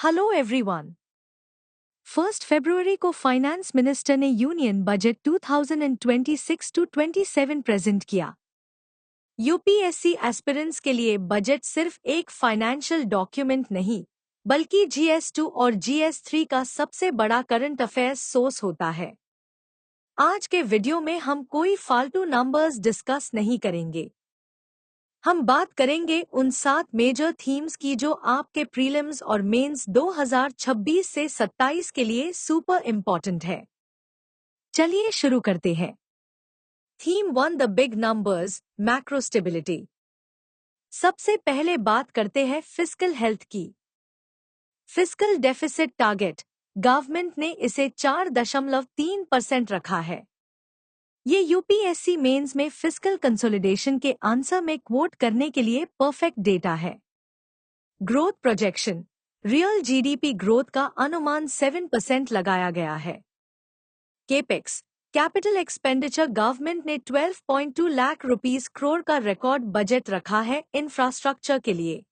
Hello everyone. 1 फरवरी को finance minister ने union budget 2026 to 27 present किया। यूपीएससी एस्पिरेंट्स के लिए बजट सिर्फ एक फाइनेंशियल डॉक्यूमेंट नहीं, बल्कि GS2 और GS3 का सबसे बड़ा करंट अफेयर्स सोर्स होता है। आज के वीडियो में हम कोई फालतू नंबर्स डिस्कस नहीं करेंगे। हम बात करेंगे उन 7 मेजर थीम्स की जो आपके प्रीलिम्स और मेंस 2026 से 27 के लिए सुपर इम्पोर्टेंट है। चलिए शुरू करते हैं। Theme 1, the big numbers, macro stability. सबसे पहले बात करते हैं फिस्कल हेल्थ की। फिस्कल डेफिसिट टारगेट, गवर्नमेंट ने इसे 4.3% रखा है। ये यूपीएससी मेंस में फिस्कल कंसोलिडेशन के आंसर में क्वोट करने के लिए परफेक्ट डेटा है। Growth projection, real GDP growth का अनुमान 7% लगाया गया है। केपेक्स, कैपिटल एक्सपेंडिचर, गवर्नमेंट ने 12.2 लाख रुपीस करोड़ का रिकॉर्ड बजट रखा है इंफ्रास्ट्रक्चर के लिए।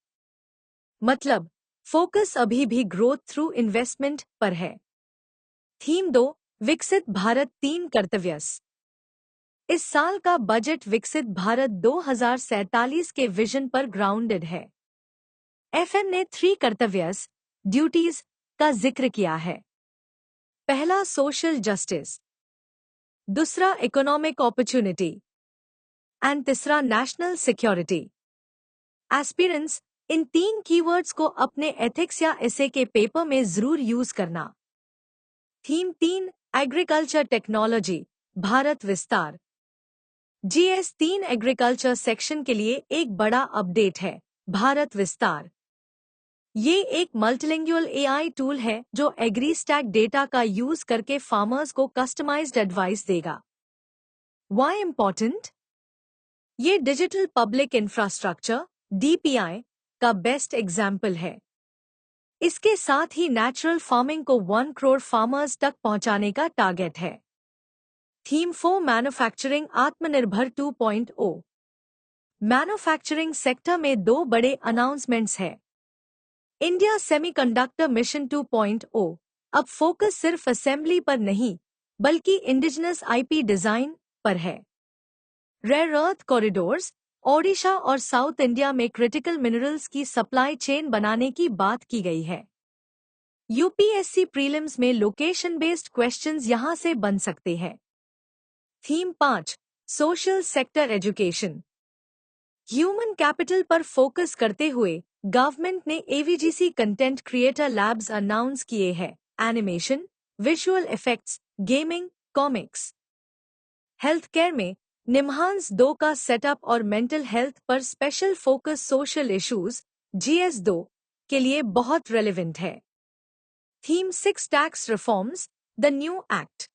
मतलब फोकस अभी भी ग्रोथ थ्रू इन्वेस्टमेंट पर है। थीम 2, विकसित भारत 3 कर्तव्यस। इस साल का बजट विकसित भारत 2047 के विजन पर ग्राउंडेड है। एफएम ने 3 कर्तव्यस, ड्यूटीज का जिक्र किया है। पहला सोशल जस्टिस, दूसरा इकोनॉमिक अपॉर्चुनिटी एंड तीसरा नेशनल सिक्योरिटी। एस्पिरेंट्स, इन 3 कीवर्ड्स को अपने एथिक्स या एसे के पेपर में जरूर यूज करना। थीम 3, एग्रीकल्चर टेक्नोलॉजी, भारत विस्तार। GS3 एग्रीकल्चर सेक्शन के लिए एक बड़ा अपडेट है, भारत विस्तार। ये एक मल्टीलिंगुअल AI टूल है जो एग्रीस्टैक डेटा का यूज करके फार्मर्स को कस्टमाइज्ड एडवाइस देगा। Why important? ये डिजिटल पब्लिक इंफ्रास्ट्रक्चर DPI का बेस्ट एग्जाम्पल है। इसके साथ ही नेचुरल फार्मिंग को 1 करोड़ फार्मर्स तक पहुंचाने का टारगेट है। थीम 4, मैन्युफैक्चरिंग आत्मनिर्भर 2.0। मैन्युफैक्चरिंग सेक्टर में 2 बड़े अनाउंसमेंट्स हैं। इंडिया सेमीकंडक्टर मिशन 2.0 अब फोकस सिर्फ असेंबली पर नहीं, बल्कि इंडिजिनस IP डिजाइन पर है। रेयर अर्थ कॉरिडोर्स, ओडिशा और साउथ इंडिया में क्रिटिकल मिनरल्स की सप्लाई चेन बनाने की बात की गई है। यूपीएससी प्रीलिम्स में लोकेशन बेस्ड क्वेश्चंस यहां से बन सकते हैं। Theme 5, social sector education. Human capital पर फोकस करते हुए गवर्नमेंट ने AVGC content creator labs announce किए हैं। Animation, visual effects, gaming, comics. Health care में निम्हांस 2 का सेटअप और मेंटल हेल्थ पर special focus social issues GS2 के लिए बहुत रेलेवेंट है। Theme 6, tax reforms, the new act.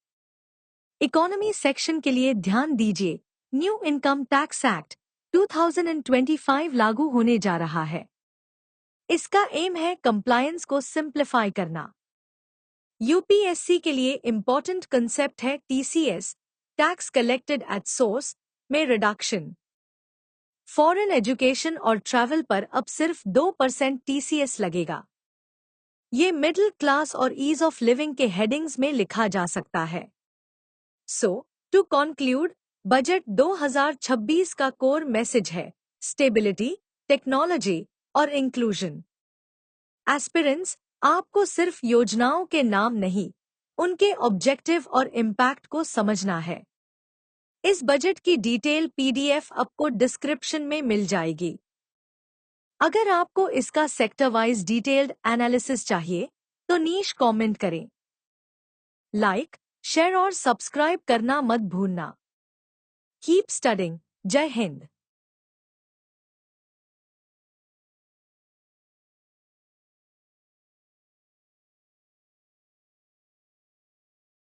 Economy section के लिए ध्यान दीजिए, न्यू इनकम टैक्स एक्ट 2025 लागू होने जा रहा है। इसका एम है कंप्लायंस को सिंप्लीफाई करना। यूपीएससी के लिए इंपॉर्टेंट कंसेप्ट है TCS, tax collected at source, में रिडक्शन। फॉरेन एजुकेशन और ट्रैवल पर अब सिर्फ 2% TCS लगेगा। ये मिडिल क्लास और ईज ऑफ लिविंग के हेडिंग्स में लिखा जा सकता है। सो टू कंक्लूड, बजट 2026 का कोर मैसेज है स्टेबिलिटी, टेक्नोलॉजी और इंक्लूजन। एस्पिरेंट्स, आपको सिर्फ योजनाओं के नाम नहीं, उनके ऑब्जेक्टिव और इम्पैक्ट को समझना है। इस बजट की डिटेल PDF आपको डिस्क्रिप्शन में मिल जाएगी। अगर आपको इसका सेक्टर वाइज डिटेल्ड एनालिसिस चाहिए तो नीश कमेंट करें। लाइक, शेयर और सब्सक्राइब करना मत भूलना। Keep studying. जय हिंद।